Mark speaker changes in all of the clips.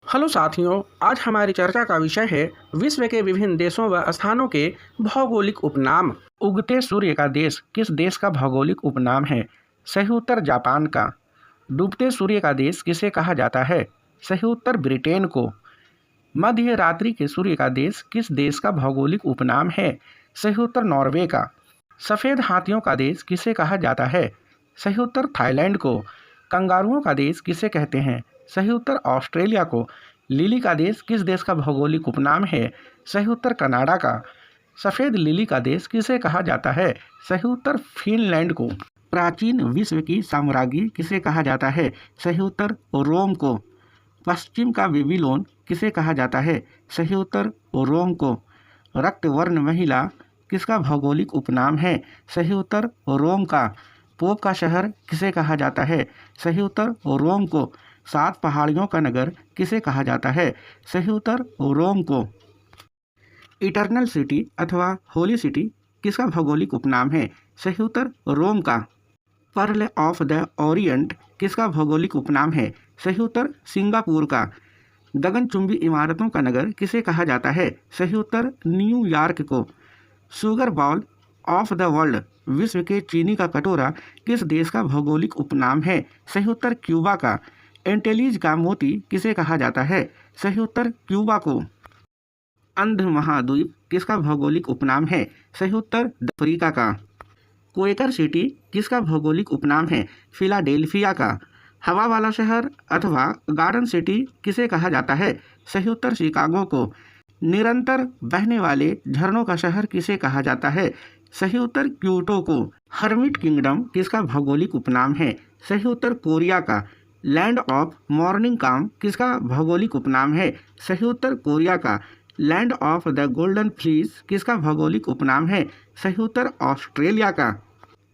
Speaker 1: Hello साथियों, आज हमारी चर्चा का विषय है विश्व के विभिन्न देशों व स्थानों के भौगोलिक उपनाम। उगते सूर्य का देश किस देश का भौगोलिक उपनाम है? सही उत्तर जापान का। डूबते सूर्य का देश किसे कहा जाता है? सही उत्तर ब्रिटेन को। मध्य रात्रि के सूर्य का देश किस देश का भौगोलिक उपनाम है? सही उत्तर नॉर्वे का। सफ़ेद हाथियों का देश किसे कहा जाता है? सही उत्तर थाईलैंड को। कंगारुओं का देश किसे कहते हैं? सही उत्तर ऑस्ट्रेलिया को। लिली का देश किस देश का भौगोलिक उपनाम है? सही उत्तर कनाडा का। सफ़ेद लिली का देश किसे कहा जाता है? सही उत्तर फिनलैंड को। प्राचीन विश्व की साम्राज्ञी किसे कहा जाता है? सही उत्तर रोम को। पश्चिम का बेबीलोन किसे कहा जाता है? सही उत्तर रोम को। रक्तवर्ण महिला किसका भौगोलिक उपनाम है? सही उत्तर रोम का। पोप का शहर किसे कहा जाता है? सही उत्तर रोम को। 7 पहाड़ियों का नगर किसे कहा जाता है? सही उत्तर रोम को। इटर्नल सिटी अथवा होली सिटी किसका भौगोलिक उपनाम है? सही उत्तर रोम का। पर्ल ऑफ द ओरिएंट किसका भौगोलिक उपनाम है? सही उत्तर सिंगापुर का। गगनचुंबी इमारतों का नगर किसे कहा जाता है? सही उत्तर न्यूयॉर्क को। Sugar ball of the world विश्व के चीनी का कटोरा किस देश का भौगोलिक उपनाम है? सही उत्तर क्यूबा का। एंटेलीज का मोती किसे कहा जाता है? सही उत्तर क्यूबा को। अंध महाद्वीप किसका भौगोलिक उपनाम है? सही उत्तर अफ्रीका का। क्वेकर सिटी किसका भौगोलिक उपनाम है? फिलाडेल्फिया का। हवा वाला शहर अथवा गार्डन सिटी किसे कहा जाता है? सही उत्तर शिकागो को। निरंतर बहने वाले झरनों का शहर किसे कहा जाता है? सही उत्तर क्योटो को। हर्मिट किंगडम किसका भौगोलिक उपनाम है? सही उत्तर कोरिया का। लैंड ऑफ मॉर्निंग काम किसका भौगोलिक उपनाम है? सही उत्तर कोरिया का। Land of the golden fleece किसका भौगोलिक उपनाम है? सही उत्तर ऑस्ट्रेलिया का।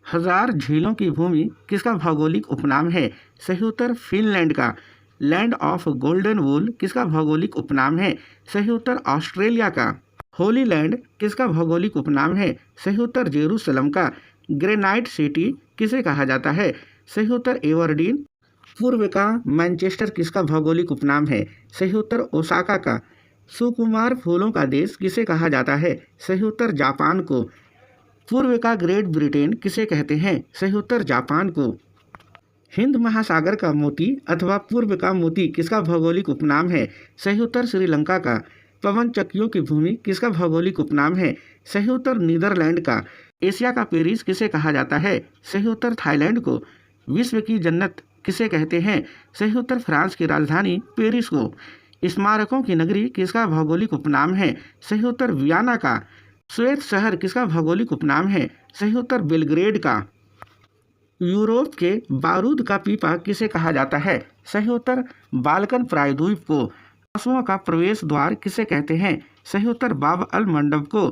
Speaker 1: 1000 झीलों की भूमि किसका भौगोलिक उपनाम है? सही उत्तर फिनलैंड का। लैंड ऑफ गोल्डन वूल किसका भौगोलिक उपनाम है? सही उत्तर ऑस्ट्रेलिया का। होली लैंड किसका भौगोलिक उपनाम है? सही उत्तर जेरूसलम का। ग्रेनाइट सिटी किसे कहा जाता है? सही उत्तर एवरडीन। पूर्व का मैनचेस्टर किसका भौगोलिक उपनाम है? सही उत्तर ओसाका का। सुकुमार फूलों का देश किसे कहा जाता है? सही उत्तर जापान को। पूर्व का ग्रेट ब्रिटेन किसे कहते हैं? सही उत्तर जापान को। हिंद महासागर का मोती अथवा पूर्व का मोती किसका भौगोलिक उपनाम है? सही उत्तर श्रीलंका का। पवन चक्कियों की भूमि किसका भौगोलिक उपनाम है? सही उत्तर नीदरलैंड का। एशिया का पेरिस किसे कहा जाता है? सही उत्तर थाईलैंड को। विश्व की जन्नत किसे कहते हैं? सही उत्तर फ्रांस की राजधानी पेरिस को। स्मारकों की नगरी किसका भौगोलिक उपनाम है? सही उत्तर वियना का। श्वेत शहर किसका भौगोलिक उपनाम है? सही उत्तर बेलग्रेड का। यूरोप के बारूद का पीपा किसे कहा जाता है? सही उत्तर बाल्कन प्रायद्वीप को। पशुओं का प्रवेश द्वार किसे कहते हैं? सही उत्तर बाब अल मंडब को।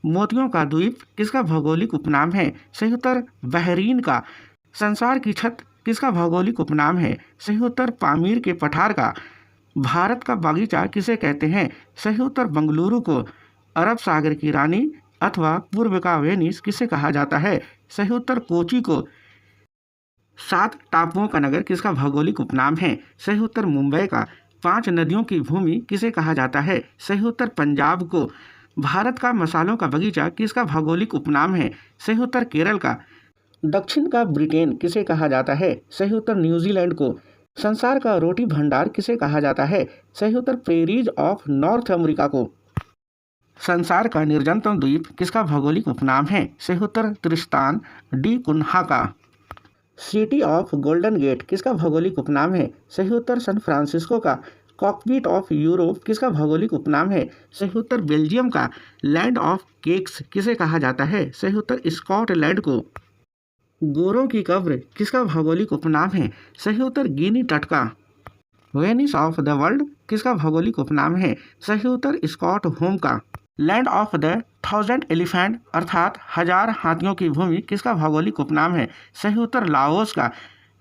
Speaker 1: मोतियों का द्वीप किसका भौगोलिक उपनाम है? सही उत्तर बहरीन का। संसार की छत किसका भौगोलिक उपनाम है? सही उत्तर पामीर के पठार का। भारत का बागीचा किसे कहते हैं? सही उत्तर बंगलुरु को। अरब सागर की रानी अथवा पूर्व का वेनिस किसे कहा जाता है? सही उत्तर कोची को। 7 टापुओं का नगर किसका भौगोलिक उपनाम है? सही उत्तर मुंबई का। 5 नदियों की भूमि किसे कहा जाता है? सही उत्तर पंजाब को। भारत का मसालों का बगीचा किसका भौगोलिक उपनाम है? सही उत्तर केरल का। दक्षिण का ब्रिटेन किसे कहा जाता है? सही उत्तर न्यूजीलैंड को। संसार का रोटी भंडार किसे कहा जाता है? सही उत्तर प्रेरीज ऑफ नॉर्थ अमेरिका को। संसार का निर्जनतम द्वीप किसका भौगोलिक उपनाम है? सही उत्तर त्रिस्तान डी कुन्हा का। सिटी ऑफ गोल्डन गेट किसका भौगोलिक उपनाम है? सही उत्तर सैन फ्रांसिस्को का। कॉकपिट ऑफ यूरोप किसका भौगोलिक उपनाम है? सही उत्तर बेल्जियम का। लैंड ऑफ केक्स किसे कहा जाता है? सही उत्तर स्कॉटलैंड को। गोरों की कब्र किसका भौगोलिक उपनाम है? सही उत्तर गिनी तट का। वेनिस ऑफ द वर्ल्ड किसका भौगोलिक उपनाम है? सही उत्तर स्कॉटहोम का। लैंड ऑफ द 1000 एलिफेंट अर्थात 1000 हाथियों की भूमि किसका भौगोलिक उपनाम है? सही उत्तर लाओस का।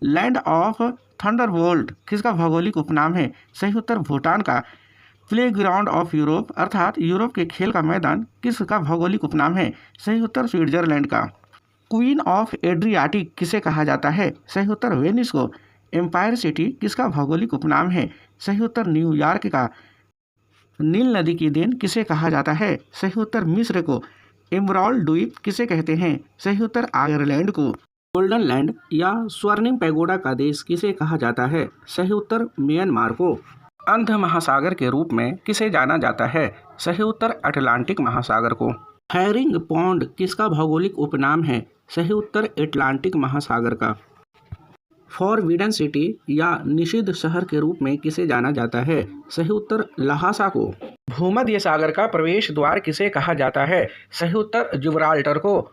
Speaker 1: लैंड ऑफ थंडरबोल्ट किसका भौगोलिक उपनाम है? सही उत्तर भूटान का। प्ले ग्राउंड ऑफ यूरोप अर्थात यूरोप के खेल का मैदान किसका भौगोलिक उपनाम है? सही उत्तर स्विट्जरलैंड का। क्वीन ऑफ एड्रियाटिक किसे कहा जाता है? सही उत्तर वेनिस को। एम्पायर सिटी किसका भौगोलिक उपनाम है? सही उत्तर न्यूयॉर्क का। नील नदी की देन किसे कहा जाता है? सही उत्तर मिस्र को। एमराल्ड द्वीप किसे कहते हैं? सही उत्तर आयरलैंड को। गोल्डन लैंड या स्वर्णिम पैगोडा का देश किसे कहा जाता है? सही उत्तर म्यांमार को। अंध महासागर के रूप में किसे जाना जाता है? सही उत्तर अटलांटिक महासागर को। हैरिंग पौंड किसका भौगोलिक उपनाम है? सही उत्तर अटलांटिक महासागर का। फॉरबिडन सिटी या निषिद्ध शहर के रूप में किसे जाना जाता है? सही उत्तर लहासा को। भूमध्य सागर का प्रवेश द्वार किसे कहा जाता है? सही उत्तर जिब्राल्टर को।